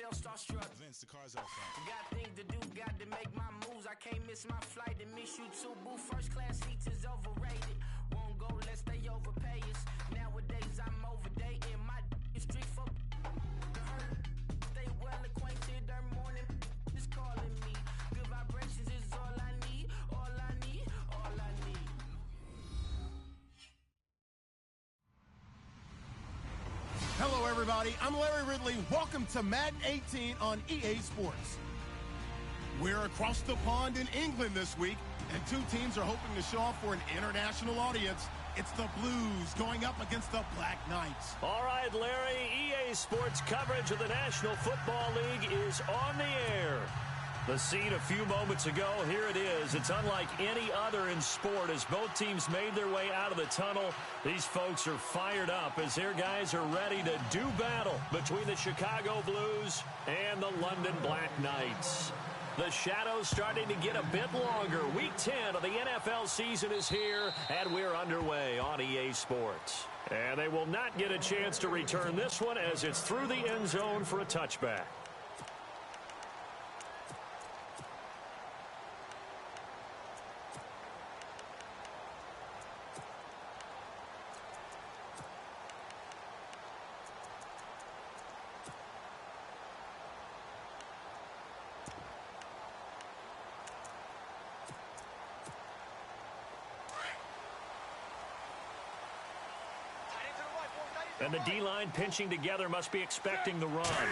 feel starstruck. Vince, the car's out front. Got things to do, got to make my moves. I can't miss my flight to miss you too, boo. First class seats is overrated. Won't go lest they overpay us. Nowadays I'm overdating. My street for stay well acquainted. Their morning is calling me. Good vibrations is all I need. All I need. All I need. Hello, everybody. I'm Larry Ridley. Welcome to Madden 18 on EA Sports. We're across the pond in England this week, and two teams are hoping to show off for an international audience. It's the Blues going up against the Black Knights. All right, Larry, EA Sports coverage of the National Football League is on the air. The scene a few moments ago, here it is. It's unlike any other in sport as both teams made their way out of the tunnel. These folks are fired up as their guys are ready to do battle between the Chicago Blues and the London Black Knights. The shadows starting to get a bit longer. Week 10 of the NFL season is here, and we're underway on EA Sports. And they will not get a chance to return this one as it's through the end zone for a touchback. And the D-line pinching together must be expecting the run.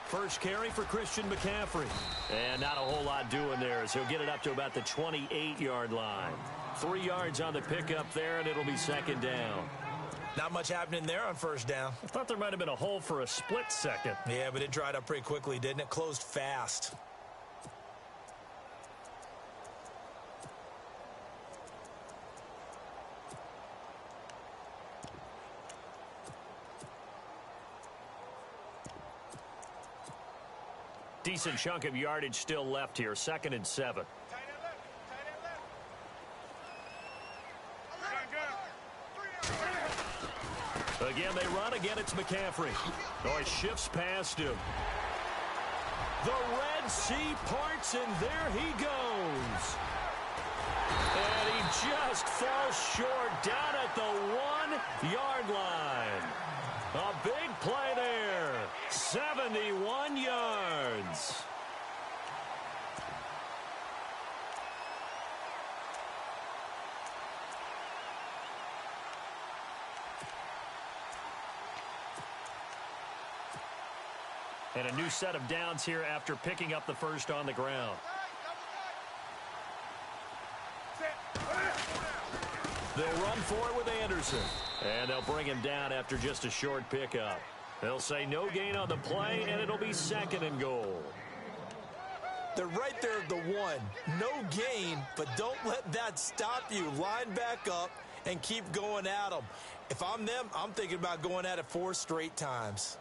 First carry for Christian McCaffrey. And not a whole lot doing there as he'll get it up to about the 28-yard line. 3 yards on the pickup there, and it'll be second down. Not much happening there on first down. I thought there might have been a hole for a split second. Yeah, but it dried up pretty quickly, didn't it? Closed fast. Decent chunk of yardage still left here. 2nd and 7. Again, they run. Again, it's McCaffrey. Oh, he shifts past him. The Red Sea parts, and there he goes. And he just falls short down at the 1-yard line. A big play there. 71 yards. And a new set of downs here after picking up the first on the ground. They'll run for it with Anderson. And they'll bring him down after just a short pickup. They'll say no gain on the play, and it'll be 2nd and goal. They're right there at the 1. No gain, but don't let that stop you. Line back up and keep going at them. If I'm them, I'm thinking about going at it 4 straight times.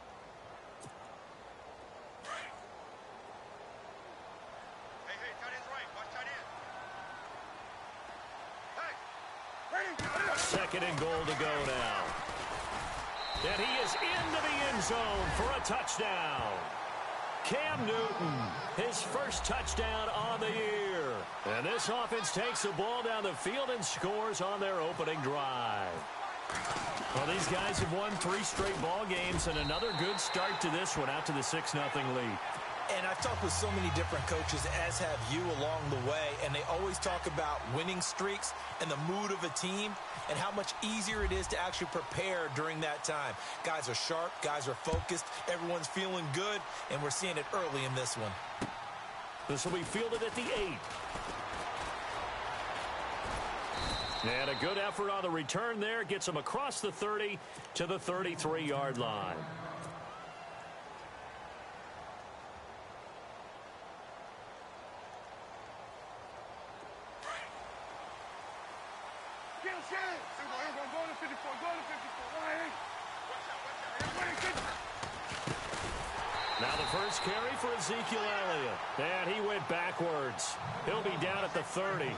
Second and goal to go now. And he is into the end zone for a touchdown. Cam Newton, his first touchdown on the year. And this offense takes the ball down the field and scores on their opening drive. Well, these guys have won 3 straight ball games and another good start to this one out to the 6-0 lead. And I've talked with so many different coaches, as have you along the way, and they always talk about winning streaks and the mood of a team and how much easier it is to actually prepare during that time. Guys are sharp, guys are focused, everyone's feeling good, and we're seeing it early in this one. This will be fielded at the 8. And a good effort on the return there gets him across the 30 to the 33-yard line. Now the first carry for Ezekiel Elliott. And he went backwards. He'll be down at the 30.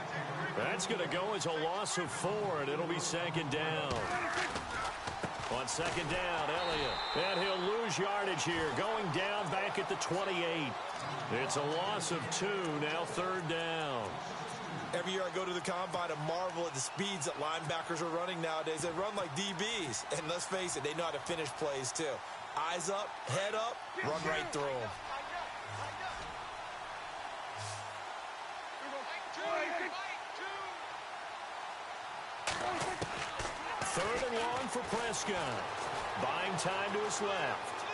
That's going to go as a loss of 4, and it'll be 2nd down. On 2nd down, Elliott. And he'll lose lose yardage here, going down back at the 28. It's a loss of 2, now third down. Every year I go to the combine and marvel at the speeds that linebackers are running nowadays. They run like DBs. And let's face it, they know how to finish plays too. Eyes up, head up, run right through them. Third and long for Prescott. Buying time to his left.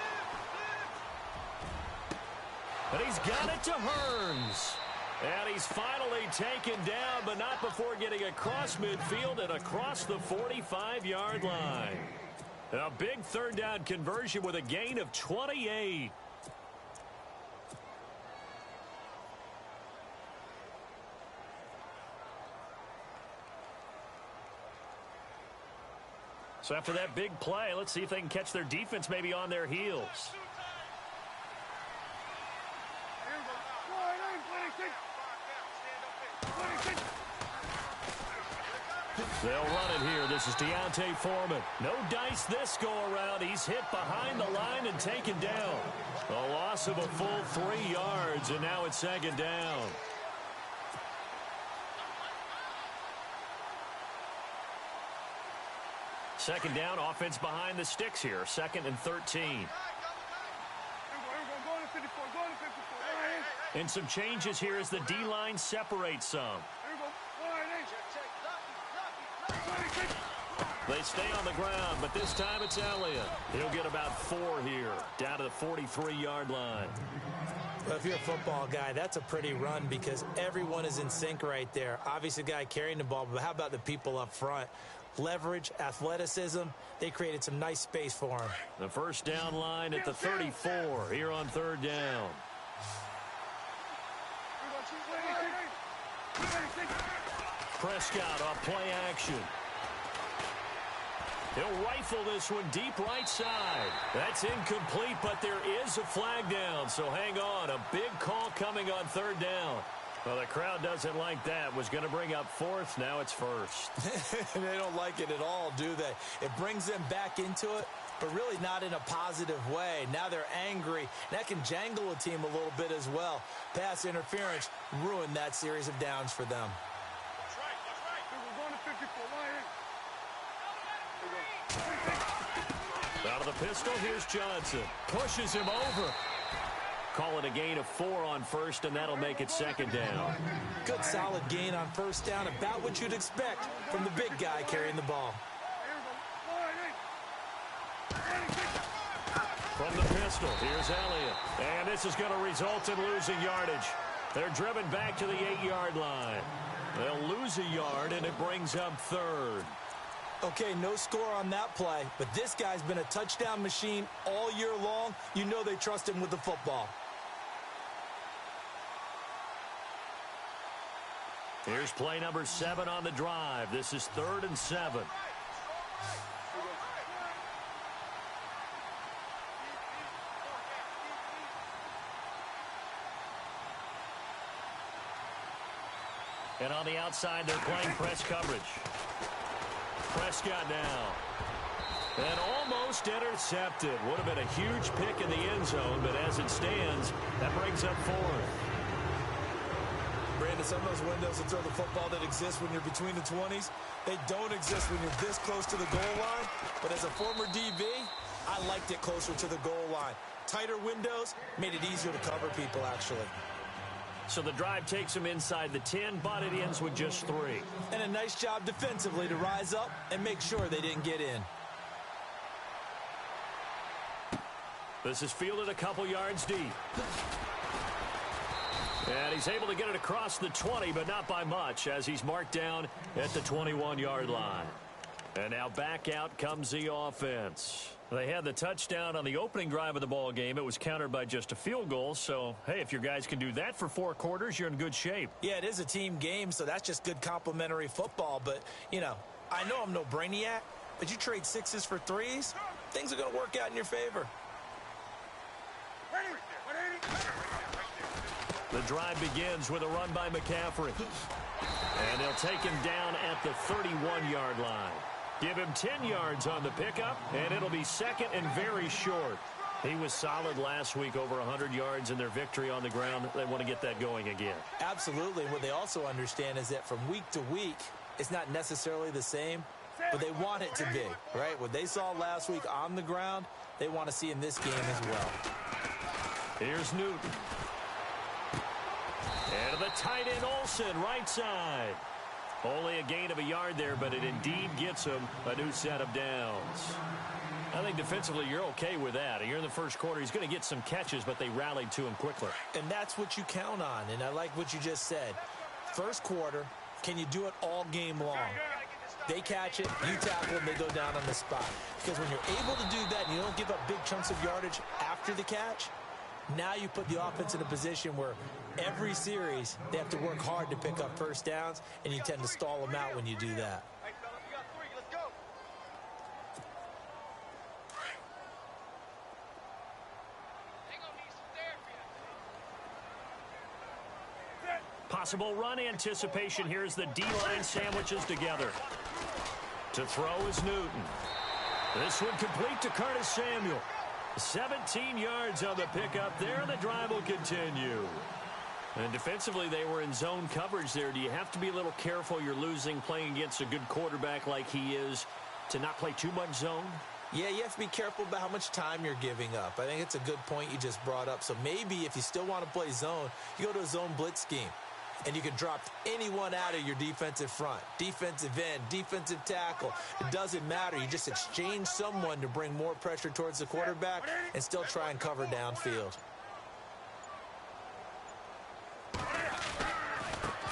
And he's got it to Hearns. And he's finally taken down, but not before getting across midfield and across the 45-yard line. A big third down conversion with a gain of 28. So after that big play, let's see if they can catch their defense maybe on their heels. They'll run it here. This is Deontay Foreman. No dice this go-around. He's hit behind the line and taken down. A loss of a full 3 yards, and now it's second down. Second down, offense behind the sticks here. Second and 13. And some changes here as the D-line separates some. They stay on the ground, but this time it's Elliott. He'll get about 4 here, down to the 43-yard line. Well, if you're a football guy, that's a pretty run because everyone is in sync right there. Obviously, the guy carrying the ball, but how about the people up front? Leverage, athleticism, they created some nice space for him. The first down line at the 34 here on third down. Prescott off play action. He'll rifle this one deep right side. That's incomplete, but there is a flag down, so hang on. A big call coming on third down. Well, the crowd doesn't like that. Was going to bring up fourth. Now it's first. They don't like it at all, do they? It brings them back into it, but really not in a positive way. Now they're angry. That can jangle a team a little bit as well. Pass interference ruined that series of downs for them. That's right. We're going to 54. Out of the pistol, here's Johnson. Pushes him over. Call it a gain of 4 on first, and that'll make it second down. Good solid gain on first down, about what you'd expect from the big guy carrying the ball. From the pistol, here's Elliott. And this is going to result in losing yardage. They're driven back to the 8-yard line. They'll lose a yard, and it brings up third. Okay, no score on that play, but this guy's been a touchdown machine all year long. You know they trust him with the football. Here's play number 7 on the drive. This is 3rd and 7. And on the outside, they're playing press coverage. Prescott now. And almost intercepted. Would have been a huge pick in the end zone, but as it stands, that brings up 4th. Brandon, some of those windows that throw the football that exist when you're between the 20s, they don't exist when you're this close to the goal line. But as a former DB, I liked it closer to the goal line. Tighter windows made it easier to cover people, actually. So the drive takes him inside the 10, but it ends with just 3. And a nice job defensively to rise up and make sure they didn't get in. This is fielded a couple yards deep. And he's able to get it across the 20, but not by much, as he's marked down at the 21-yard line. And now back out comes the offense. They had the touchdown on the opening drive of the ball game. It was countered by just a field goal. So, hey, if your guys can do that for 4 quarters, you're in good shape. Yeah, it is a team game, so that's just good complimentary football. But, you know, I know I'm no brainiac, but you trade 6s for 3s, things are going to work out in your favor. The drive begins with a run by McCaffrey. And they'll take him down at the 31-yard line. Give him 10 yards on the pickup, and it'll be second and very short. He was solid last week, over 100 yards in their victory on the ground. They want to get that going again. Absolutely. What they also understand is that from week to week, it's not necessarily the same, but they want it to be, right? What they saw last week on the ground, they want to see in this game as well. Here's Newton. And the tight end Olsen, right side. Only a gain of a yard there, but it indeed gets him a new set of downs. I think defensively you're okay with that. You're in the first quarter. He's going to get some catches, but they rallied to him quickly. And that's what you count on, and I like what you just said. First quarter, can you do it all game long? They catch it, you tackle them, they go down on the spot. Because when you're able to do that and you don't give up big chunks of yardage after the catch, now you put the offense in a position where every series they have to work hard to pick up first downs, and you tend to stall them out when you do that. Possible run anticipation. Here's the D-line sandwiches together. To throw is Newton. This one complete to Curtis Samuel. 17 yards on the pickup there, and the drive will continue. And defensively, they were in zone coverage there. Do you have to be a little careful? You're losing playing against a good quarterback like he is to not play too much zone? Yeah, you have to be careful about how much time you're giving up. I think it's a good point you just brought up. So maybe if you still want to play zone, you go to a zone blitz scheme. And you can drop anyone out of your defensive front, defensive end, defensive tackle. It doesn't matter. You just exchange someone to bring more pressure towards the quarterback and still try and cover downfield.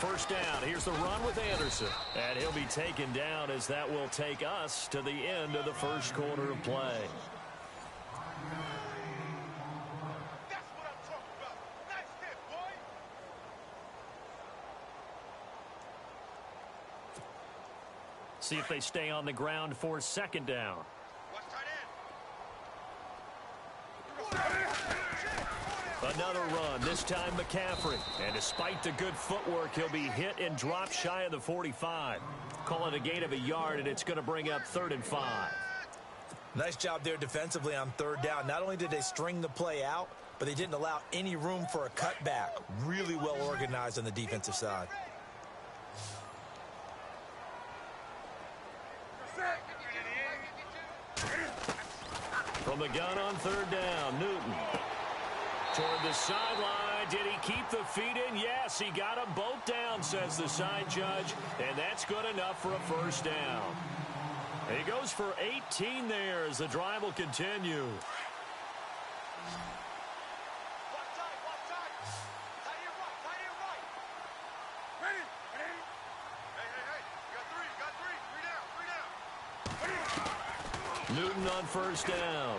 First down. Here's the run with Anderson. And he'll be taken down as that will take us to the end of the first quarter of play. See if they stay on the ground for second down. Another run, this time McCaffrey. And despite the good footwork, he'll be hit and dropped shy of the 45. Call it a gain of a yard, and it's going to bring up 3rd and 5. Nice job there defensively on third down. Not only did they string the play out, but they didn't allow any room for a cutback. Really well organized on the defensive side. From the gun on third down, Newton. Toward the sideline. Did he keep the feet in? Yes, he got them both down, says the side judge. And that's good enough for a first down. He goes for 18 there as the drive will continue. Newton on first down.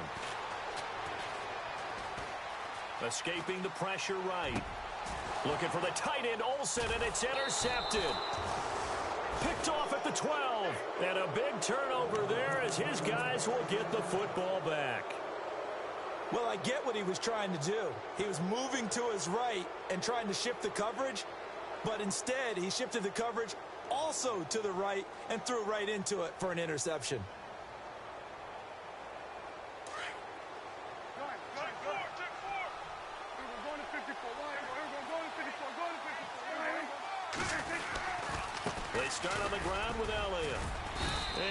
Escaping the pressure right. Looking for the tight end, Olsen, and it's intercepted. Picked off at the 12. And a big turnover there as his guys will get the football back. Well, I get what he was trying to do. He was moving to his right and trying to shift the coverage, but instead he shifted the coverage also to the right and threw right into it for an interception. They start on the ground with Elliott.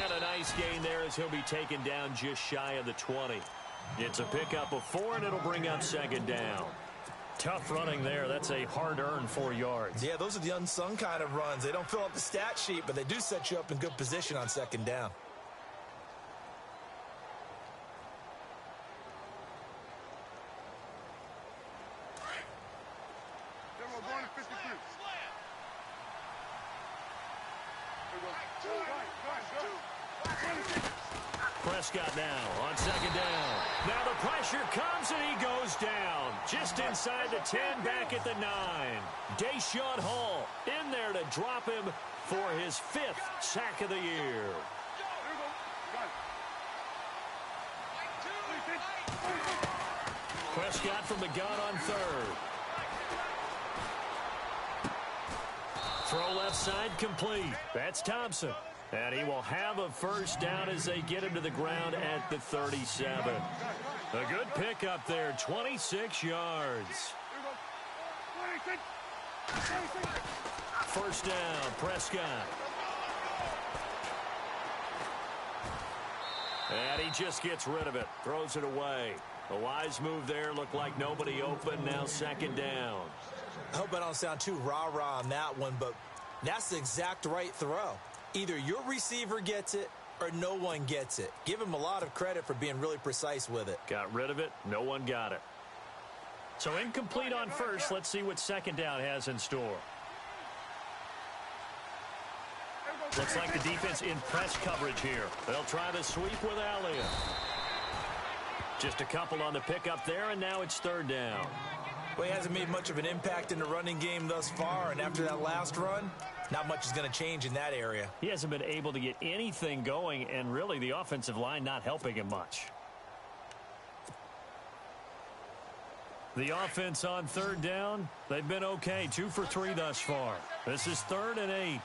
And a nice gain there as he'll be taken down just shy of the 20. It's a pickup of 4, and it'll bring up second down. Tough running there. That's a hard-earned 4 yards. Yeah, those are the unsung kind of runs. They don't fill up the stat sheet, but they do set you up in good position on second down. Prescott now on second down. Now the pressure comes and he goes down. Just inside the 10, back at the 9. Deshaun Hall in there to drop him for his 5th sack of the year. Prescott from the gun on third. Throw left side complete. That's Thompson. And he will have a first down as they get him to the ground at the 37. A good pickup there, 26 yards. First down, Prescott. And he just gets rid of it, throws it away. A wise move there, looked like nobody open, now second down. I hope I don't sound too rah-rah on that one, but that's the exact right throw. Either your receiver gets it or no one gets it. Give him a lot of credit for being really precise with it. Got rid of it, no one got it. So incomplete on first. Let's see what second down has in store. Looks like the defense in press coverage here. They'll try the sweep with Elliott. Just a couple on the pickup there, and now it's third down. Well, he hasn't made much of an impact in the running game thus far, and after that last run, not much is going to change in that area. He hasn't been able to get anything going, and really the offensive line not helping him much. The offense on third down, they've been okay. 2 for 3 thus far. This is 3rd and 8.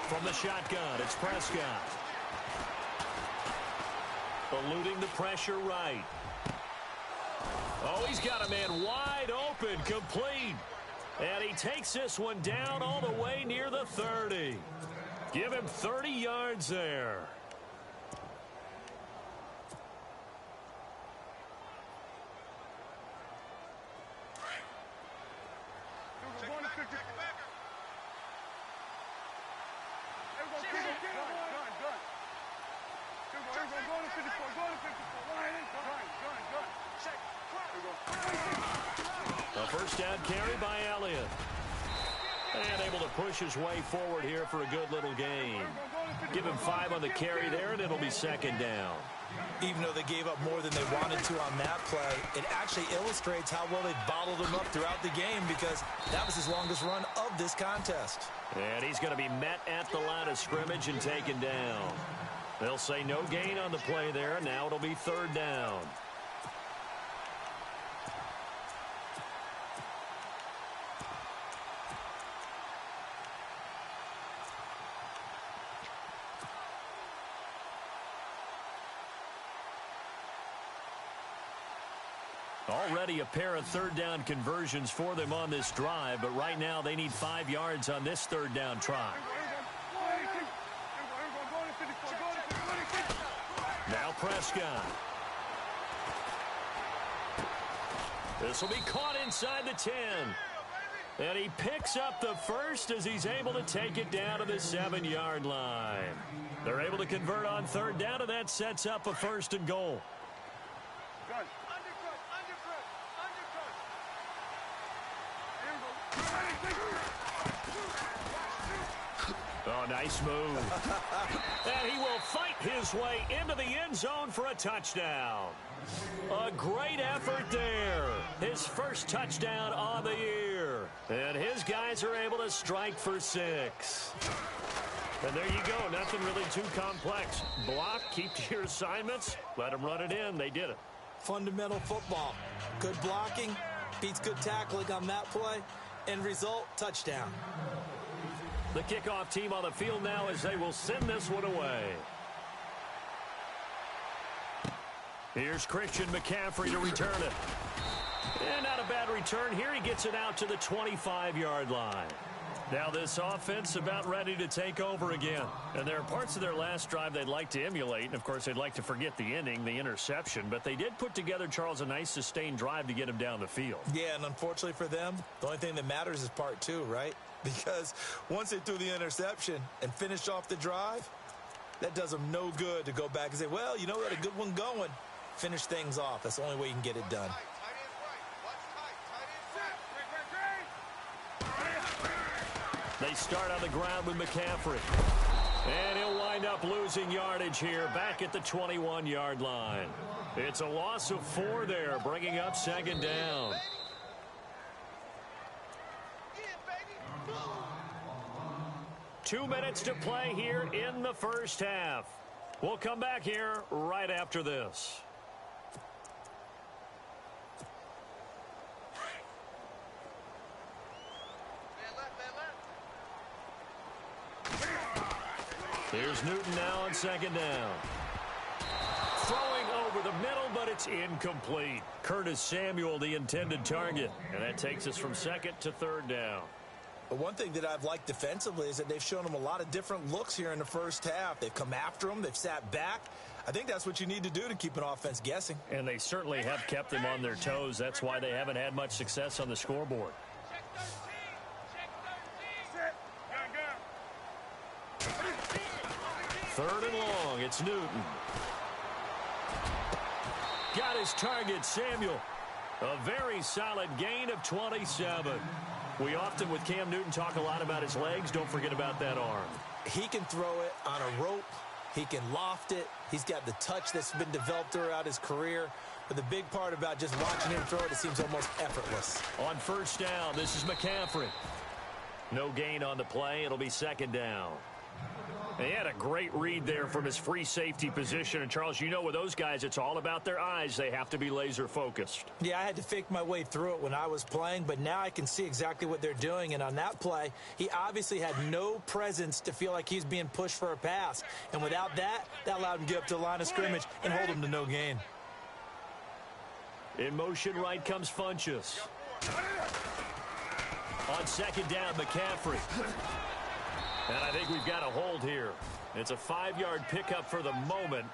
From the shotgun, it's Prescott. Eluding the pressure right. Oh, he's got a man wide open, complete. And he takes this one down all the way near the 30. Give him 30 yards there. A first down carry by Elliott. And able to push his way forward here for a good little gain. Give him 5 on the carry there, and it'll be second down. Even though they gave up more than they wanted to on that play, it actually illustrates how well they bottled him up throughout the game because that was his longest run of this contest. And he's going to be met at the line of scrimmage and taken down. They'll say no gain on the play there. Now it'll be third down. Already a pair of third down conversions for them on this drive, but right now they need 5 yards on this third down try. Now Prescott. This will be caught inside the 10. And he picks up the first as he's able to take it down to the 7-yard line. They're able to convert on third down, and that sets up a 1st and goal. Oh, nice move. And he will fight his way into the end zone for a touchdown. A great effort there. His first touchdown on the year. And his guys are able to strike for 6. And there you go. Nothing really too complex. Block, keep to your assignments, let them run it in. They did it. Fundamental football. Good blocking, beats good tackling on that play. End result, touchdown. The kickoff team on the field now as they will send this one away. Here's Christian McCaffrey to return it. And not a bad return here. He gets it out to the 25-yard line. Now this offense about ready to take over again. And there are parts of their last drive they'd like to emulate. And, of course, they'd like to forget the inning, the interception. But they did put together, Charles, a nice sustained drive to get him down the field. Yeah, and unfortunately for them, the only thing that matters is part 2, right? Because once they threw the interception and finished off the drive, that does them no good to go back and say, well, you know, we had a good one going. Finish things off. That's the only way you can get it done. They start on the ground with McCaffrey. And he'll wind up losing yardage here back at the 21-yard line. It's a loss of 4 there, bringing up second down. Two minutes to play here in the first half. We'll come back here right after this. Here's Newton now on second down. Throwing over the middle, but it's incomplete. Curtis Samuel, the intended target. And that takes us from second to third down. But one thing that I've liked defensively is that they've shown them a lot of different looks here in the first half. They've come after them. They've sat back. I think that's what you need to do to keep an offense guessing. And they certainly have kept them on their toes. That's why they haven't had much success on the scoreboard. Third and long. It's Newton. Got his target, Samuel. A very solid gain of 27. We often, with Cam Newton, talk a lot about his legs. Don't forget about that arm. He can throw it on a rope. He can loft it. He's got the touch that's been developed throughout his career. But the big part about just watching him throw it seems almost effortless. On first down, this is McCaffrey. No gain on the play. It'll be second down. He had a great read there from his free safety position. And, Charles, you know with those guys, it's all about their eyes. They have to be laser focused. Yeah, I had to fake my way through it when I was playing, but now I can see exactly what they're doing. And on that play, he obviously had no presence to feel like he's being pushed for a pass. And without that, that allowed him to get up to the line of scrimmage and hold him to no gain. In motion right comes Funchess. On second down, McCaffrey. And I think we've got a hold here. It's a 5-yard pickup for the moment.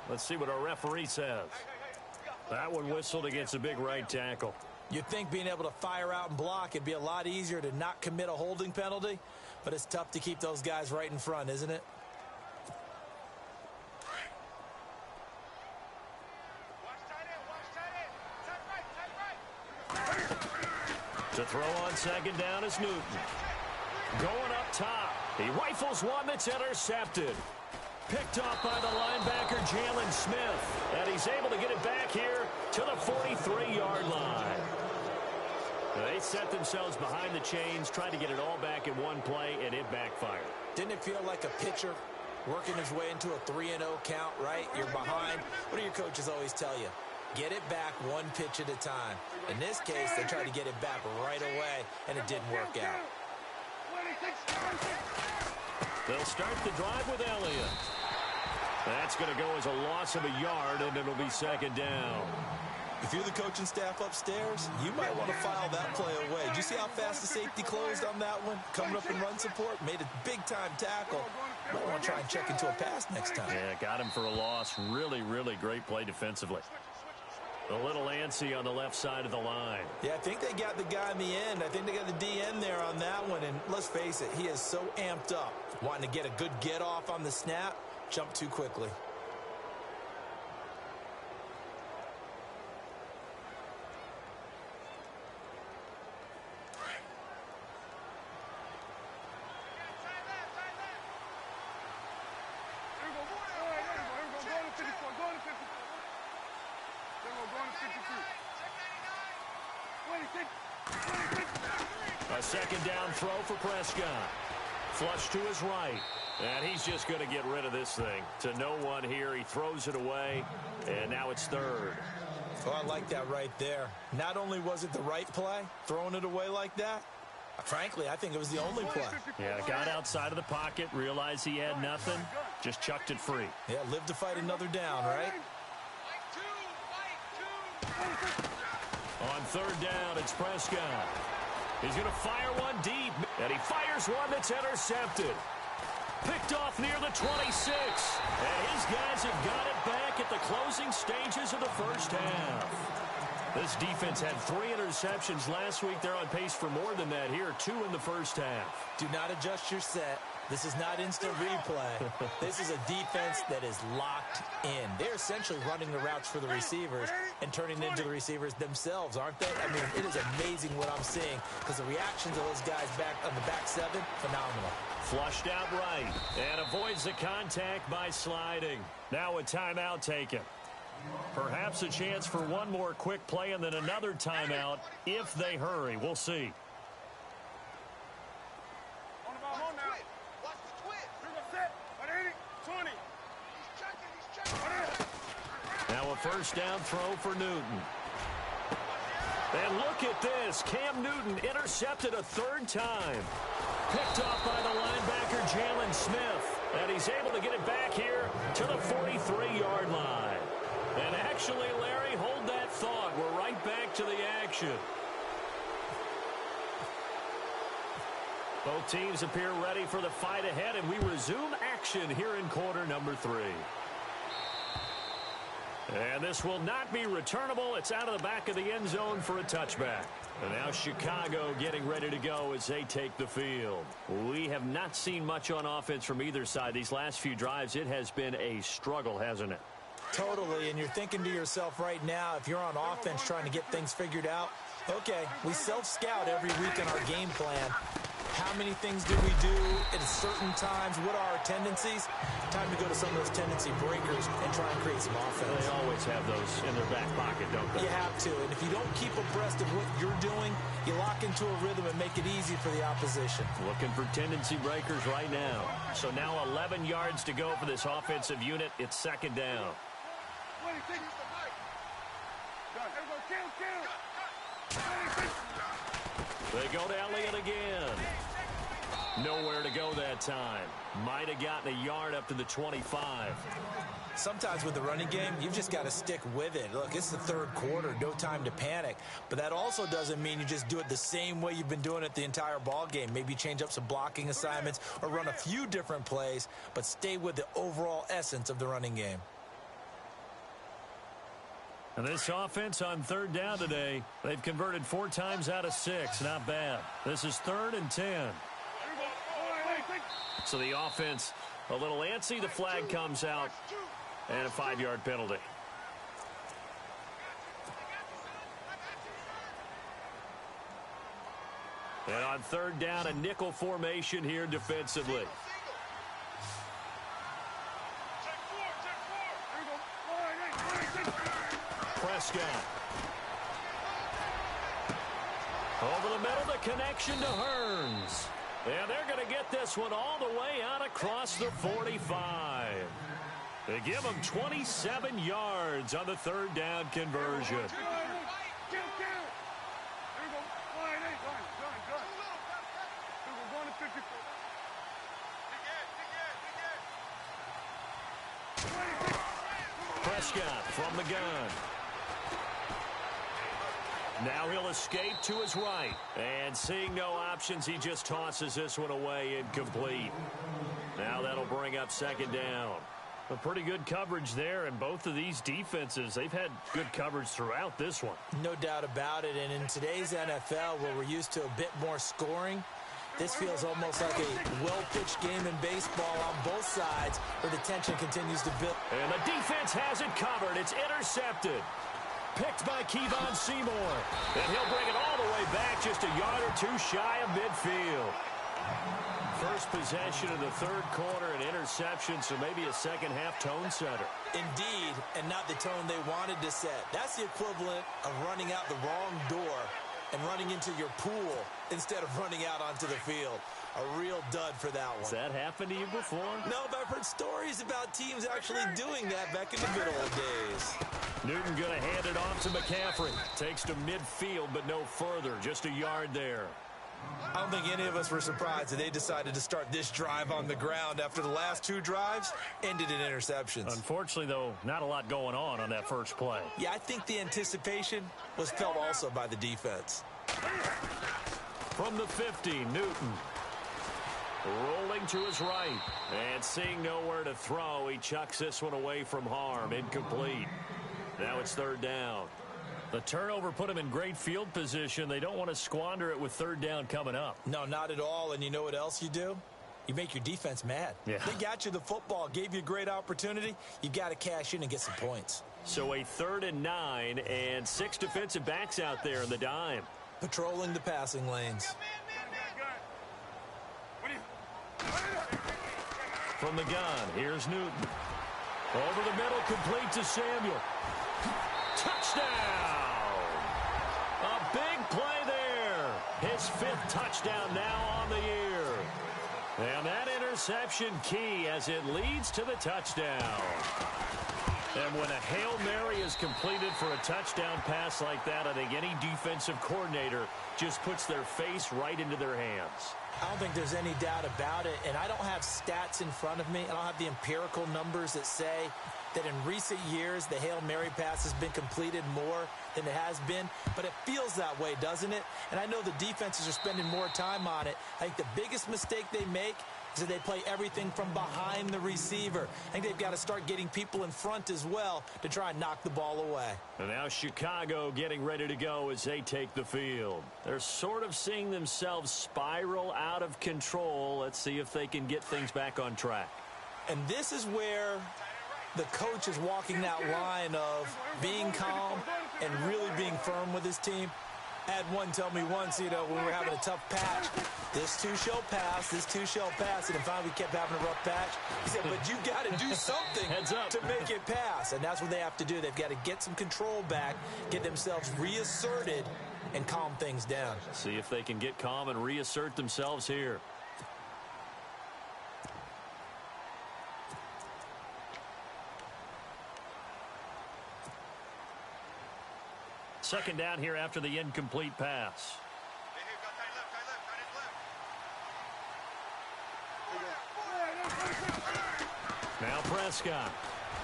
Let's see what our referee says. That one whistled against a big right tackle. You'd think being able to fire out and block, it'd be a lot easier to not commit a holding penalty, but it's tough to keep those guys right in front, isn't it? To throw on second down is Newton. Going up top. He rifles one that's intercepted. Picked off by the linebacker, Jalen Smith. And he's able to get it back here to the 43-yard line. They set themselves behind the chains, tried to get it all back in one play, and it backfired. Didn't it feel like a pitcher working his way into a 3-0 count, right? You're behind. What do your coaches always tell you? Get it back one pitch at a time. In this case, they tried to get it back right away, and it didn't work out. They'll start the drive with Elliott. That's going to go as a loss of a yard, and it'll be second down. If you're the coaching staff upstairs, you might want to file that play away. Did you see how fast the safety closed on that one? Coming up in run support, made a big-time tackle. Might want to try and check into a pass next time. Yeah, got him for a loss. Really, really great play defensively. A little antsy on the left side of the line. Yeah, I think they got the guy in the end. I think they got the DN there on that one. And let's face it, he is so amped up. Wanting to get a good get off on the snap, jump too quickly. A second down throw for Prescott. Flush to his right. And he's just going to get rid of this thing. To no one here. He throws it away. And now it's third. Oh, I like that right there. Not only was it the right play, throwing it away like that, frankly, I think it was the only play. Yeah, got outside of the pocket, realized he had nothing, just chucked it free. Yeah, live to fight another down, right? On third down, it's Prescott. He's going to fire one deep, and he fires one that's intercepted. Picked off near the 26. And his guys have got it back at the closing stages of the first half. This defense had 3 interceptions last week. They're on pace for more than that here, 2 in the first half. Do not adjust your set. This is not instant replay. This is a defense that is locked in. They're essentially running the routes for the receivers and turning into the receivers themselves, aren't they? I mean, it is amazing what I'm seeing because the reactions of those guys back on the back seven, phenomenal. Flushed out right and avoids the contact by sliding. Now a timeout taken. Perhaps a chance for one more quick play and then another timeout if they hurry. We'll see. Now a first down throw for Newton. And look at this. Cam Newton intercepted a third time. Picked off by the linebacker, Jalen Smith. And he's able to get it back here to the 43-yard line. And actually, Larry, hold that thought. We're right back to the action. Both teams appear ready for the fight ahead, and we resume action here in quarter number 3. And this will not be returnable. It's out of the back of the end zone for a touchback. And now Chicago getting ready to go as they take the field. We have not seen much on offense from either side. These last few drives, it has been a struggle, hasn't it? Totally, and you're thinking to yourself right now, if you're on offense trying to get things figured out, okay, we self-scout every week in our game plan. How many things do we do at certain times? What are our tendencies? Time to go to some of those tendency breakers and try and create some offense. They always have those in their back pocket, don't they? You have to, and if you don't keep abreast of what you're doing, you lock into a rhythm and make it easy for the opposition. Looking for tendency breakers right now. So now 11 yards to go for this offensive unit. It's second down. They go to Elliott again. Nowhere to go that time. Might have gotten a yard up to the 25. Sometimes with the running game, you've just got to stick with it. Look, it's the third quarter, no time to panic. But that also doesn't mean you just do it the same way you've been doing it the entire ball game. Maybe change up some blocking assignments or run a few different plays, but stay with the overall essence of the running game. And this offense on third down today, they've converted 4 times out of 6. Not bad. This is 3rd and 10. So the offense a little antsy. The flag comes out and a 5-yard penalty. And on third down, a nickel formation here defensively. Prescott. Over the middle, the connection to Hearns. And they're going to get this one all the way out across the 45. They give them 27 yards on the third down conversion. Prescott from the gun. Now he'll escape to his right. And seeing no options, he just tosses this one away incomplete. Now that'll bring up second down. A pretty good coverage there, and both of these defenses, they've had good coverage throughout this one. No doubt about it, and in today's NFL, where we're used to a bit more scoring, this feels almost like a well-pitched game in baseball on both sides, where the tension continues to build. And the defense has it covered. It's intercepted. Picked by Kevon Seymour. And he'll bring it all the way back, just a yard or two shy of midfield. First possession of the third quarter, an interception, so maybe a second-half tone setter. Indeed, and not the tone they wanted to set. That's the equivalent of running out the wrong door and running into your pool instead of running out onto the field. A real dud for that one. Has that happened to you before? No, but I've heard stories about teams actually doing that back in the good old days. Newton going to hand it off to McCaffrey. Takes to midfield, but no further. Just a yard there. I don't think any of us were surprised that they decided to start this drive on the ground after the last 2 drives ended in interceptions. Unfortunately, though, not a lot going on that first play. Yeah, I think the anticipation was felt also by the defense. From the 50, Newton. Rolling to his right. And seeing nowhere to throw, he chucks this one away from harm. Incomplete. Now it's third down. The turnover put them in great field position. They don't want to squander it with third down coming up. No, not at all. And you know what else you do? You make your defense mad. Yeah. They got you the football, gave you a great opportunity. You got to cash in and get some points. So a 3rd and 9 and 6 defensive backs out there in the dime. Patrolling the passing lanes. From the gun, here's Newton. Over the middle, complete to Samuel. Touchdown! A big play there. His 5th touchdown now on the year. And that interception key as it leads to the touchdown. And when a Hail Mary is completed for a touchdown pass like that, I think any defensive coordinator just puts their face right into their hands. I don't think there's any doubt about it, and I don't have stats in front of me. I don't have the empirical numbers that say that in recent years the Hail Mary pass has been completed more than it has been, but it feels that way, doesn't it? And I know the defenses are spending more time on it. I think the biggest mistake they make is that they play everything from behind the receiver. I think they've got to start getting people in front as well to try and knock the ball away. And now Chicago getting ready to go as they take the field. They're sort of seeing themselves spiral out of control. Let's see if they can get things back on track. And this is where the coach is walking that line of being calm and really being firm with his team. I had one tell me once, when we were having a tough patch, this too shall pass, this too shall pass, and then finally we kept having a rough patch. He said, but you got to do something to make it pass, and that's what they have to do. They've got to get some control back, get themselves reasserted, and calm things down. See if they can get calm and reassert themselves here. Second down here after the incomplete pass. Now Prescott.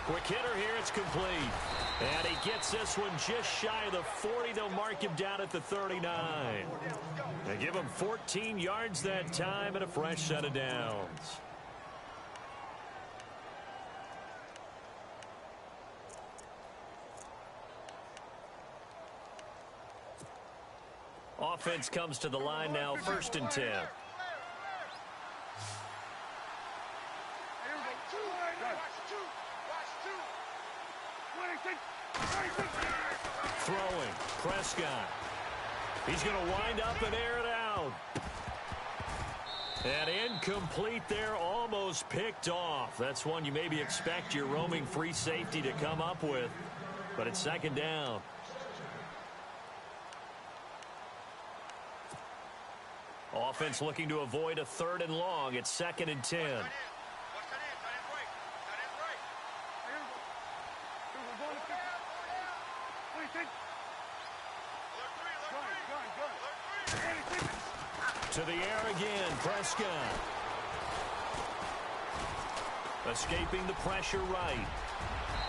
Quick hitter here. It's complete. And he gets this one just shy of the 40. They'll mark him down at the 39. They give him 14 yards that time and a fresh set of downs. Offense comes to the line now, 1st and 10. Throwing, Prescott. He's going to wind up and air it out. And incomplete there, almost picked off. That's one you maybe expect your roaming free safety to come up with. But it's second down. Offense looking to avoid a 3rd and long. It's 2nd and 10. To the air again, Prescott. Escaping the pressure right.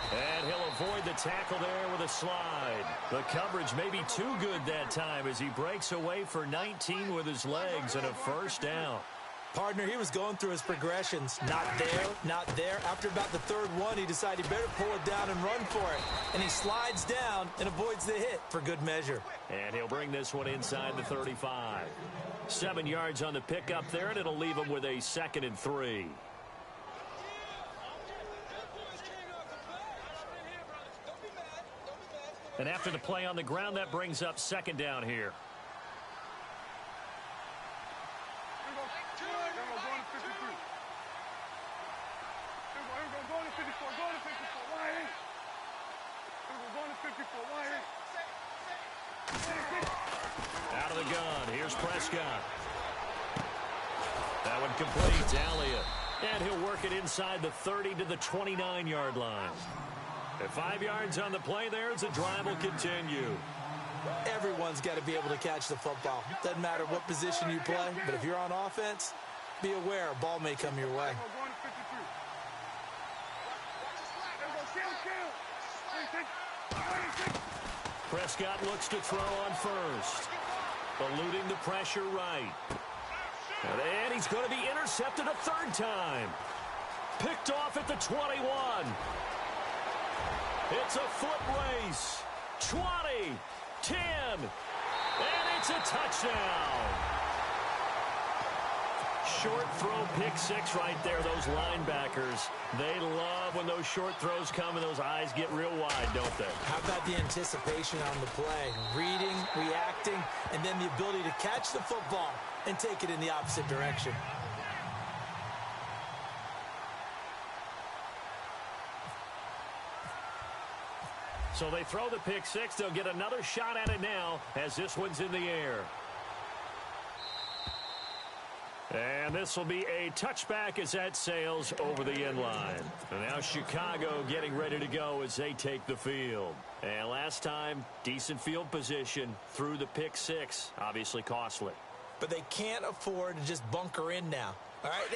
And he'll avoid the tackle there with a slide. The coverage may be too good that time as he breaks away for 19 with his legs and a first down. Partner, he was going through his progressions. Not there, not there. After about the 3rd one, he decided he better pull it down and run for it. And he slides down and avoids the hit for good measure. And he'll bring this one inside the 35. 7 yards on the pickup there, and it'll leave him with a 2nd and 3. And after the play on the ground, that brings up 2nd down here. Out of the gun, here's Prescott. That one completes, Elliott. And he'll work it inside the 30 to the 29-yard line. At 5 yards on the play there, as the drive will continue. Everyone's got to be able to catch the football. Doesn't matter what position you play, but if you're on offense, be aware a ball may come your way. Prescott looks to throw on first. Eluding the pressure right. And he's going to be intercepted a 3rd time. Picked off at the 21. It's a foot race. 20, 10, and it's a touchdown. Short throw, pick 6 right there. Those linebackers, they love when those short throws come and those eyes get real wide, don't they? How about the anticipation on the play? Reading, reacting, and then the ability to catch the football and take it in the opposite direction. So they throw the pick 6. They'll get another shot at it now as this one's in the air. And this will be a touchback as that sails over the end line. And now Chicago getting ready to go as they take the field. And last time, decent field position through the pick six. Obviously costly. But they can't afford to just bunker in now. All right,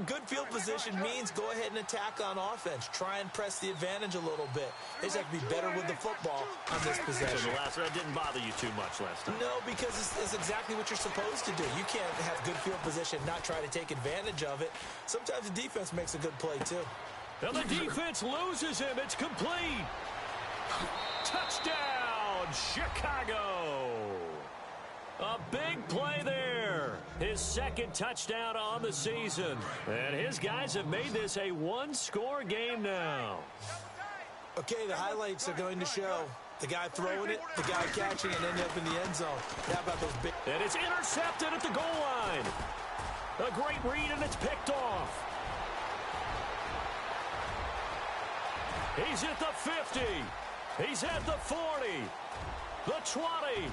good field position means go ahead and attack on offense. Try and press the advantage a little bit. They just have to be better with the football on this possession. So that didn't bother you too much last time? No, because it's exactly what you're supposed to do. You can't have good field position, not try to take advantage of it. Sometimes the defense makes a good play, too. And the defense loses him. It's complete. Touchdown, Chicago. A big play there. His second touchdown on the season. And his guys have made this a one-score game now. Okay, the highlights are going to show the guy throwing it, the guy catching it, and ending up in the end zone. How about those big... And it's intercepted at the goal line. A great read, and it's picked off. He's at the 50. He's at the 40. The 20.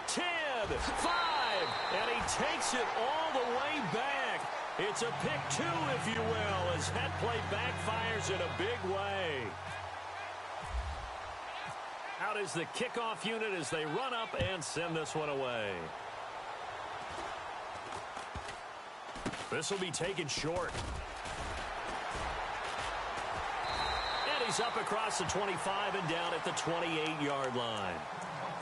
10, 5, and he takes it all the way back. It's a pick two, if you will, as that play backfires in a big way. Out is the kickoff unit as they run up and send this one away. This will be taken short. And he's up across the 25 and down at the 28-yard line.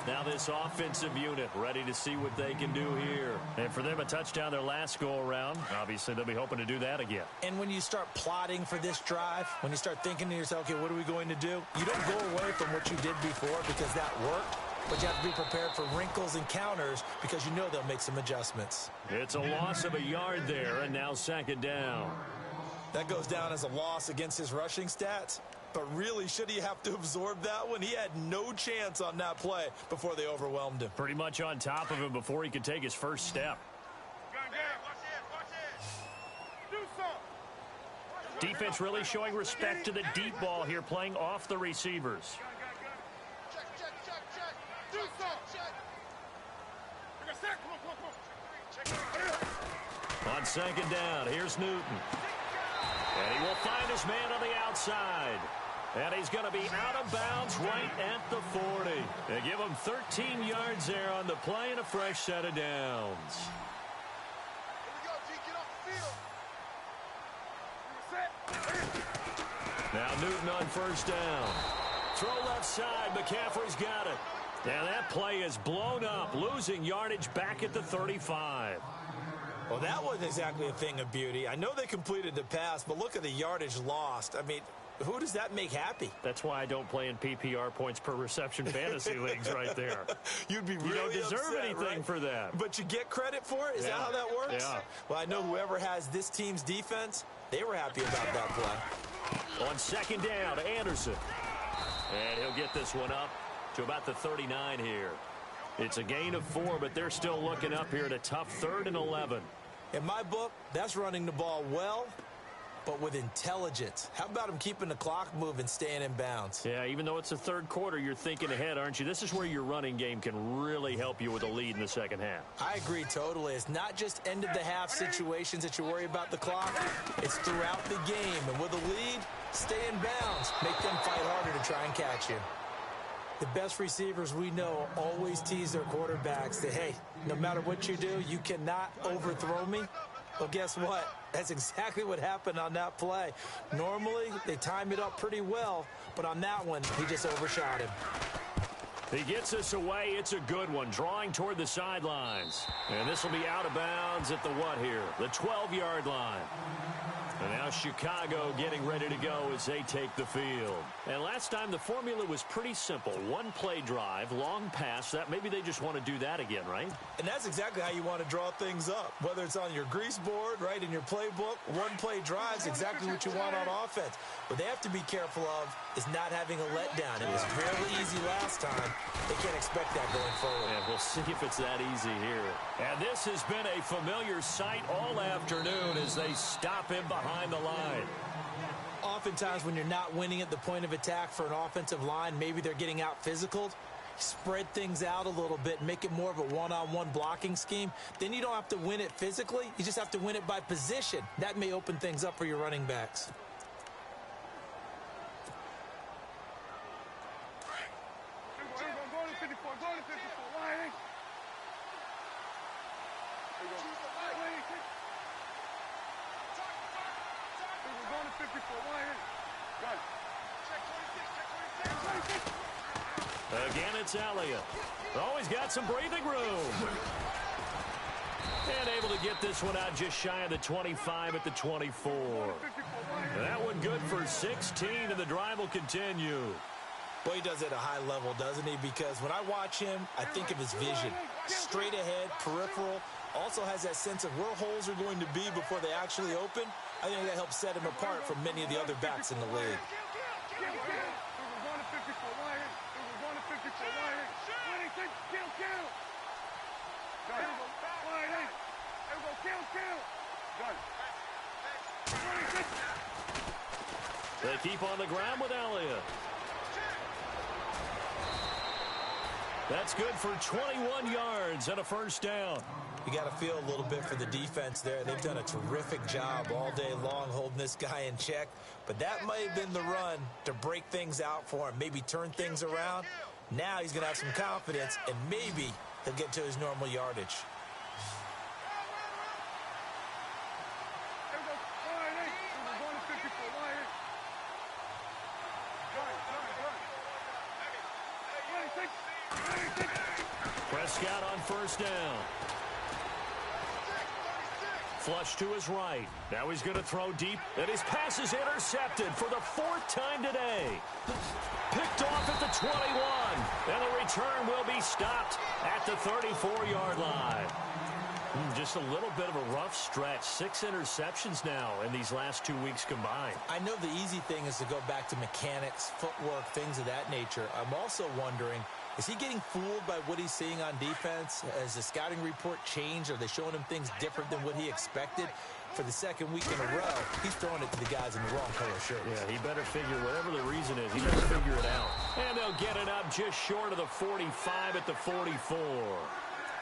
Now this offensive unit ready to see what they can do here. And for them, a touchdown their last go-around. Obviously, they'll be hoping to do that again. And when you start plotting for this drive, when you start thinking to yourself, okay, what are we going to do? You don't go away from what you did before because that worked. But you have to be prepared for wrinkles and counters because you know they'll make some adjustments. It's a loss of a yard there, and now second down. That goes down as a loss against his rushing stats. But really, should he have to absorb that one? He had no chance on that play before they overwhelmed him. Pretty much on top of him before he could take his first step. Defense really showing respect to the deep ball here, playing off the receivers. On second down, here's Newton. And he will find his man on the outside. And he's going to be out of bounds right at the 40. They give him 13 yards there on the play and a fresh set of downs. Now Newton on first down. Throw left side. McCaffrey's got it. And that play is blown up, losing yardage back at the 35. Well, that wasn't exactly a thing of beauty. I know they completed the pass, but look at the yardage lost. I mean, who does that make happy? That's why I don't play in PPR points per reception fantasy leagues right there. You'd be really You don't deserve upset, anything right? for that. But you get credit for it? Is that how that works? Yeah. Well, I know whoever has this team's defense, they were happy about that play. On second down, Anderson. And he'll get this one up to about the 39 here. It's a gain of 4, but they're still looking up here at a tough 3rd and 11. In my book, that's running the ball well, but with intelligence. How about him keeping the clock moving, staying in bounds? Yeah, even though it's the third quarter, you're thinking ahead, aren't you? This is where your running game can really help you with a lead in the second half. I agree totally. It's not just end-of-the-half situations that you worry about the clock. It's throughout the game. And with a lead, stay in bounds. Make them fight harder to try and catch you. The best receivers we know always tease their quarterbacks that, hey, no matter what you do, you cannot overthrow me. Well, guess what? That's exactly what happened on that play. Normally, they time it up pretty well, but on that one, he just overshot him. He gets us away. It's a good one, drawing toward the sidelines. And this will be out of bounds at the what here? The 12-yard line. And now Chicago getting ready to go as they take the field. And last time the formula was pretty simple. One play drive, long pass. That maybe they just want to do that again, right? And that's exactly how you want to draw things up. Whether it's on your grease board, right, in your playbook, one play drive is exactly what you want on offense. What they have to be careful of is not having a letdown. It was fairly easy last time. They can't expect that going forward. And we'll see if it's that easy here. And this has been a familiar sight all afternoon as they stop him behind the line. Oftentimes when you're not winning at the point of attack for an offensive line, maybe they're getting out physical. spread things out a little bit, make it more of a one-on-one blocking scheme, then you don't have to win it physically. You just have to win it by position. That may open things up for your running backs. Again, it's Elliott. Always got some breathing room. And able to get this one out just shy of the 25 at the 24. That one good for 16, and the drive will continue. Well, he does it at a high level, doesn't he? Because when I watch him, I think of his vision. Straight ahead, peripheral. Also has that sense of where holes are going to be before they actually open. I think that helps set him apart from many of the other backs in the league. They keep on the ground with Elliott. That's good for 21 yards and a first down. You got to feel a little bit for the defense there. They've done a terrific job all day long holding this guy in check. But that might have been the run to break things out for him, maybe turn things around. Now he's going to have some confidence, and maybe he'll get to his normal yardage. Prescott on first down. Flush to his right. Now he's going to throw deep, and his pass is intercepted for the 4th time today. Picked off at the 21, and the return will be stopped at the 34-yard line. Just a little bit of a rough stretch. 6 interceptions now in these last 2 weeks combined. I know the easy thing is to go back to mechanics, footwork, things of that nature. I'm also wondering, is he getting fooled by what he's seeing on defense? Has the scouting report changed? Are they showing him things different than what he expected? For the 2nd week in a row, he's throwing it to the guys in the wrong color shirts. Yeah, he better figure, whatever the reason is, he better figure it out. And they'll get it up just short of the 45 at the 44.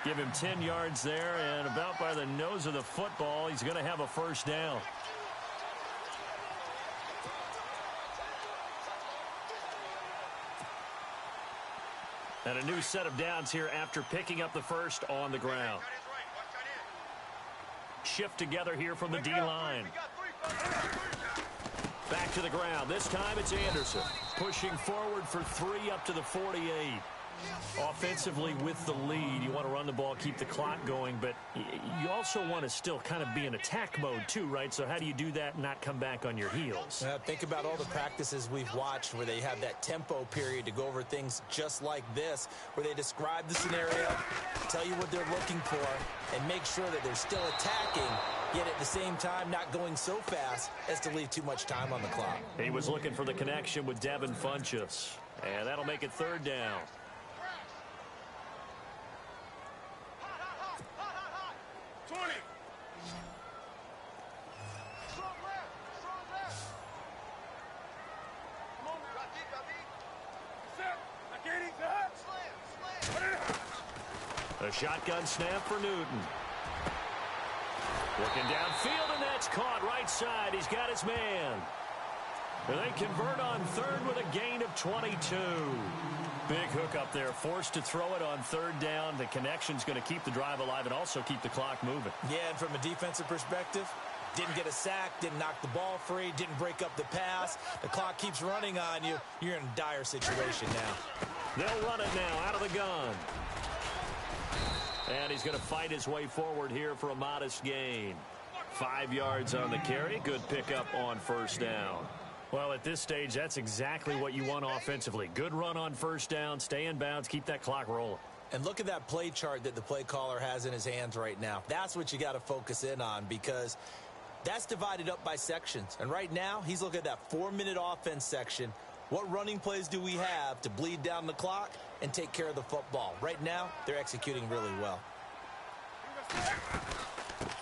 Give him 10 yards there, and about by the nose of the football, he's going to have a first down. And a new set of downs here after picking up the first on the ground. Shift together here from the D-line. Back to the ground. This time it's Anderson. Pushing forward for 3 up to the 48. Offensively with the lead, you want to run the ball, keep the clock going, but you also want to still kind of be in attack mode too, right? So how do you do that and not come back on your heels? Think about all the practices we've watched where they have that tempo period to go over things just like this, where they describe the scenario, tell you what they're looking for, and make sure that they're still attacking, yet at the same time not going so fast as to leave too much time on the clock. He was looking for the connection with Devin Funchess, and that'll make it 3rd down. A shotgun snap for Newton. Looking downfield, and that's caught right side. He's got his man. And they convert on 3rd with a gain of 22. Big hook up there, forced to throw it on 3rd down. The connection's going to keep the drive alive and also keep the clock moving. Yeah, and from a defensive perspective, didn't get a sack, didn't knock the ball free, didn't break up the pass. The clock keeps running on you. You're in a dire situation now. They'll run it now out of the gun. And he's going to fight his way forward here for a modest gain. 5 yards on the carry. Good pickup on first down. Well, at this stage, that's exactly what you want offensively. Good run on first down, stay in bounds, keep that clock rolling. And look at that play chart that the play caller has in his hands right now. That's what you got to focus in on, because that's divided up by sections. And right now, he's looking at that 4-minute offense section. What running plays do we have to bleed down the clock and take care of the football? Right now, they're executing really well.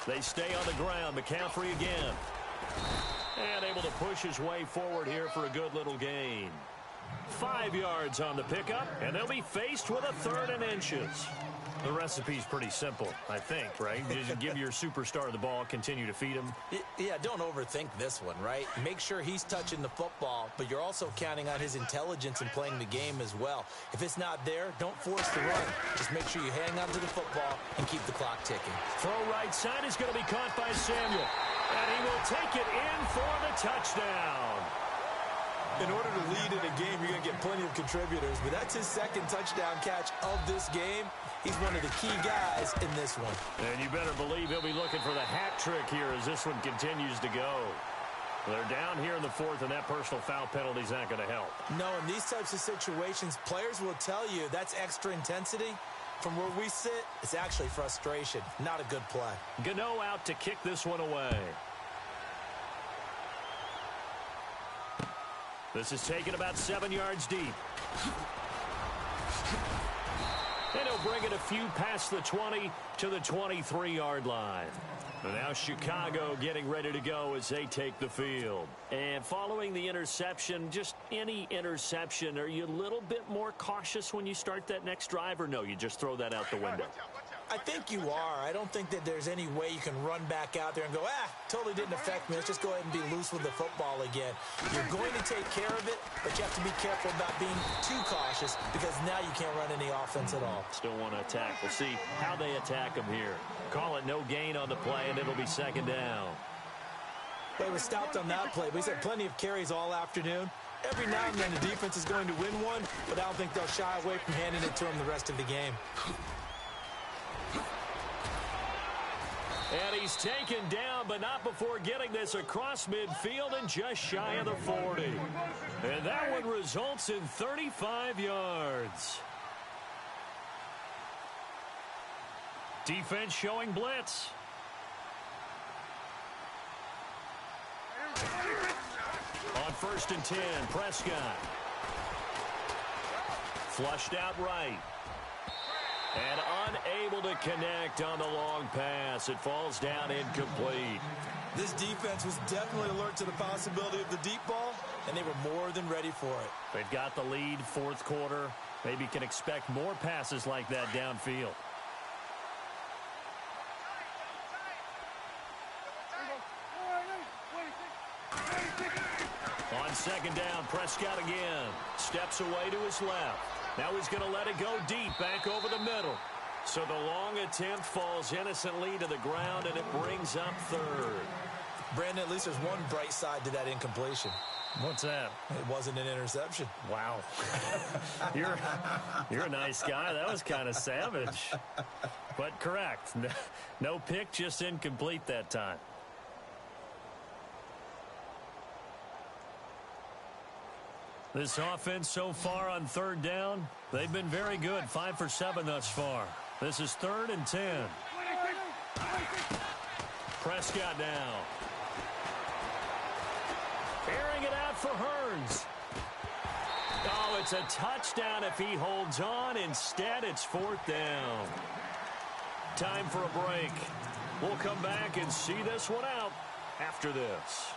They stay on the ground. McCaffrey again. And able to push his way forward here for a good little gain. 5 yards on the pickup, and they'll be faced with a 3rd and inches. The recipe's pretty simple, I think, right? Just give your superstar the ball, continue to feed him. Yeah, don't overthink this one, right? Make sure he's touching the football, but you're also counting on his intelligence in playing the game as well. If it's not there, don't force the run. Just make sure you hang on to the football and keep the clock ticking. Throw right side is going to be caught by Samuel, and he will take it in for the touchdown. In order to lead in a game, you're going to get plenty of contributors, but that's his 2nd touchdown catch of this game. He's one of the key guys in this one. And you better believe he'll be looking for the hat trick here as this one continues to go. They're down here in the 4th, and that personal foul penalty is not going to help. No, in these types of situations, players will tell you that's extra intensity. From where we sit, it's actually frustration. Not a good play. Gano out to kick this one away. This is taken about 7 yards deep. And he'll bring it a few past the 20 to the 23-yard line. And now Chicago getting ready to go as they take the field. And following the interception, just any interception, are you a little bit more cautious when you start that next drive, or no, you just throw that out the window? I think you are. I don't think that there's any way you can run back out there and go, totally didn't affect me. Let's just go ahead and be loose with the football again. You're going to take care of it, but you have to be careful about being too cautious because now you can't run any offense at all. Still want to attack. We'll see how they attack him here. Call it no gain on the play, and it'll be 2nd down. They were stopped on that play, but he's had plenty of carries all afternoon. Every now and then the defense is going to win one, but I don't think they'll shy away from handing it to him the rest of the game. And he's taken down, but not before getting this across midfield and just shy of the 40. And that one results in 35 yards. Defense showing blitz. On 1st and 10, Prescott. Flushed out right. And unable to connect on the long pass. It falls down incomplete. This defense was definitely alert to the possibility of the deep ball, and they were more than ready for it. They've got the lead, 4th quarter. Maybe can expect more passes like that downfield. On 2nd down, Prescott again. Steps away to his left. Now he's going to let it go deep, back over the middle. So the long attempt falls innocently to the ground, and it brings up 3rd. Brandon, at least there's one bright side to that incompletion. What's that? It wasn't an interception. Wow. You're a nice guy. That was kind of savage. But correct. No pick, just incomplete that time. This offense so far on 3rd down, they've been very good. 5 for 7 thus far. This is 3rd and 10. Prescott now. Airing it out for Hearns. Oh, it's a touchdown if he holds on. Instead, it's 4th down. Time for a break. We'll come back and see this one out after this.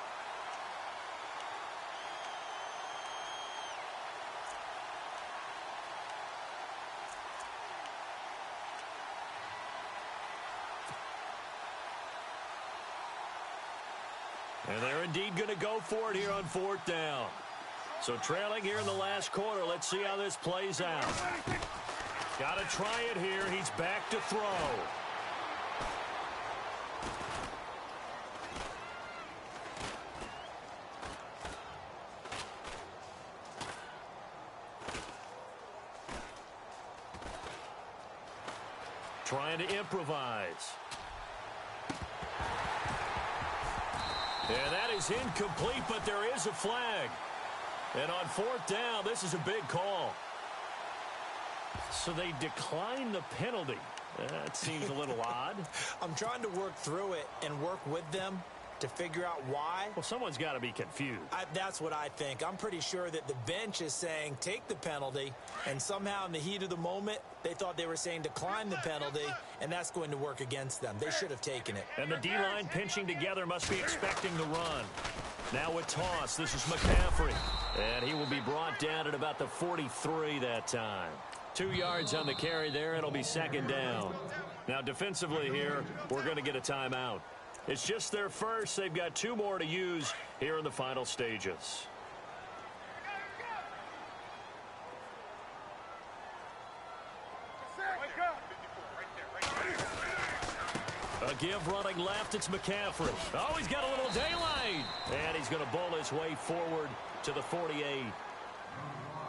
And they're indeed going to go for it here on 4th down. So trailing here in the last quarter. Let's see how this plays out. Got to try it here. He's back to throw. Trying to improvise. And that is incomplete, but there is a flag. And on 4th down, this is a big call. So they decline the penalty. That seems a little odd. I'm trying to work through it and work with them to figure out why. Well, someone's got to be confused. That's what I think. I'm pretty sure that the bench is saying take the penalty, and somehow in the heat of the moment, they thought they were saying decline the penalty, and that's going to work against them. They should have taken it. And the D-line pinching together must be expecting the run. Now with toss, this is McCaffrey. And he will be brought down at about the 43 that time. 2 yards on the carry there. It'll be second down. Now defensively here, we're going to get a timeout. It's just their first. They've got 2 more to use here in the final stages. A give running left, it's McCaffrey. Oh, he's got a little daylight. And he's going to bowl his way forward to the 48.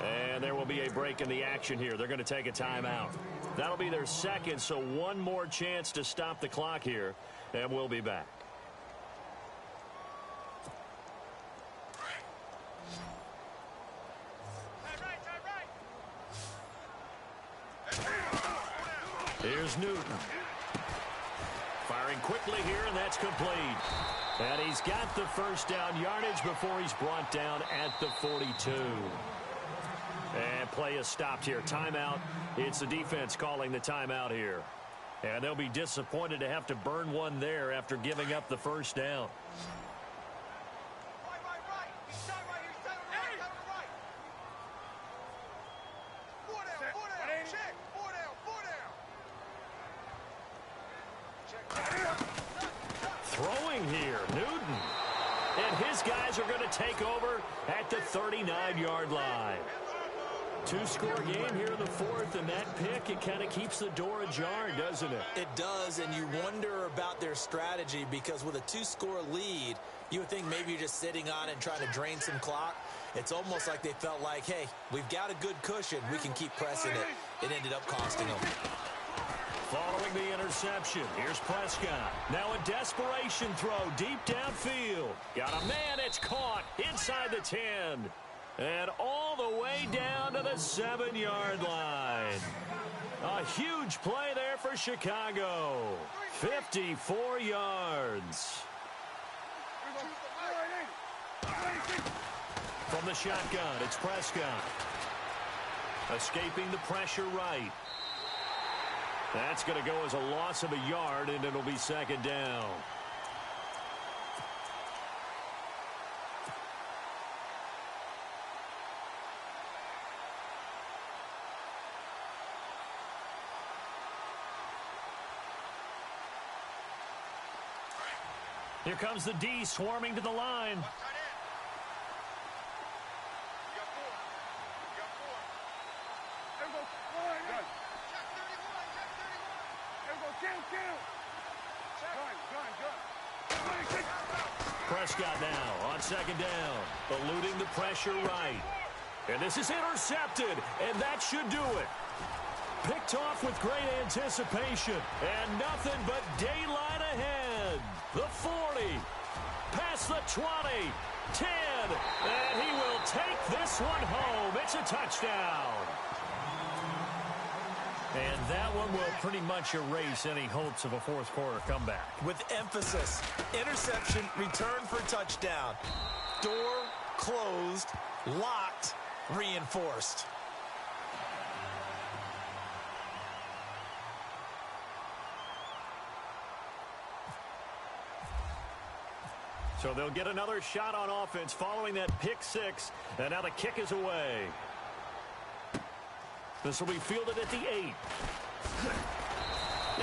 And there will be a break in the action here. They're going to take a timeout. That'll be their second, so one more chance to stop the clock here. And we'll be back. Here's Newton. Firing quickly here, and that's complete. And he's got the first down yardage before he's brought down at the 42. And play is stopped here. Timeout. It's the defense calling the timeout here. And they'll be disappointed to have to burn one there after giving up the first down. Throwing here, Newton. And his guys are going to take over at the 39-yard line. 2-score game here in the fourth, and that pick, it kind of keeps the door ajar, doesn't it? It does, and you wonder about their strategy because with a 2-score lead, you would think maybe you're just sitting on it and trying to drain some clock. It's almost like they felt like, hey, we've got a good cushion. We can keep pressing it. It ended up costing them. Following the interception, here's Prescott. Now a desperation throw deep downfield. Got a man, it's caught inside the 10. And all the way down to the 7-yard line. A huge play there for Chicago. 54 yards. From the shotgun, it's Prescott. Escaping the pressure right. That's going to go as a loss of a yard, and it'll be second down. Here comes the D swarming to the line. Prescott now on second down, eluding the pressure right. And this is intercepted, and that should do it. Picked off with great anticipation, and nothing but daylight ahead. The 40, past the 20, 10, and he will take this one home. It's a touchdown. And that one will pretty much erase any hopes of a fourth quarter comeback. With emphasis, interception, return for touchdown. Door closed, locked, reinforced. So they'll get another shot on offense following that pick six. And now the kick is away. This will be fielded at the 8.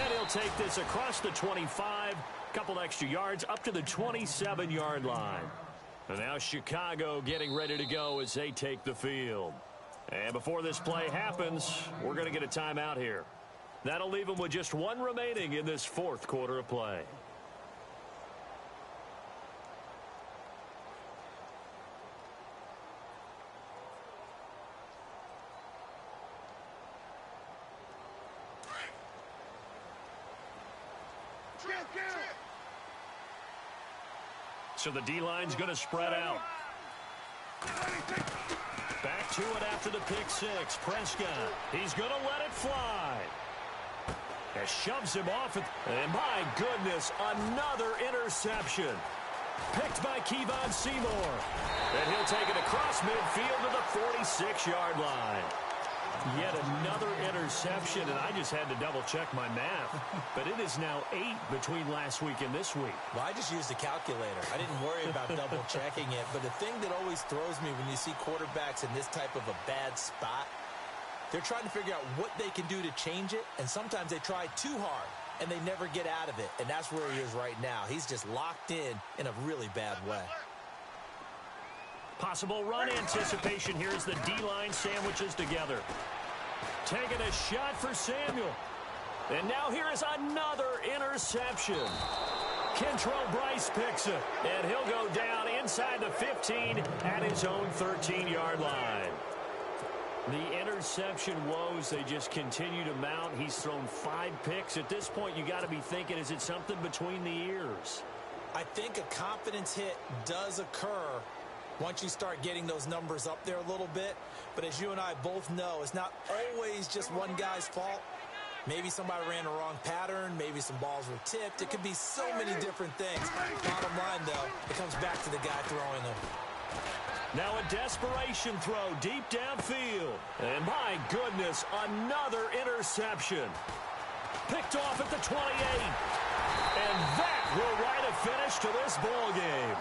And he'll take this across the 25. Couple extra yards up to the 27-yard line. And now Chicago getting ready to go as they take the field. And before this play happens, we're going to get a timeout here. That'll leave them with just one remaining in this fourth quarter of play. So the D-line's going to spread out. Back to it after the pick six. Prescott, he's going to let it fly. It shoves him off. And my goodness, another interception. Picked by Kevon Seymour. And he'll take it across midfield to the 46-yard line. Yet another interception, and I just had to double-check my math. But it is now 8 between last week and this week. Well, I just used a calculator. I didn't worry about double-checking it. But the thing that always throws me when you see quarterbacks in this type of a bad spot, they're trying to figure out what they can do to change it, and sometimes they try too hard, and they never get out of it. And that's where he is right now. He's just locked in a really bad way. Possible run anticipation here as the D-line sandwiches together. Taking a shot for Samuel. And now here is another interception. Kentrell Bryce picks it. And he'll go down inside the 15 at his own 13-yard line. The interception woes, they just continue to mount. He's thrown 5 picks. At this point, you got to be thinking, is it something between the ears? I think a confidence hit does occur once you start getting those numbers up there a little bit. But as you and I both know, it's not always just one guy's fault. Maybe somebody ran the wrong pattern. Maybe some balls were tipped. It could be so many different things. Bottom line, though, it comes back to the guy throwing them. Now a desperation throw deep downfield. And my goodness, another interception. Picked off at the 28. And that will write a finish to this ball game.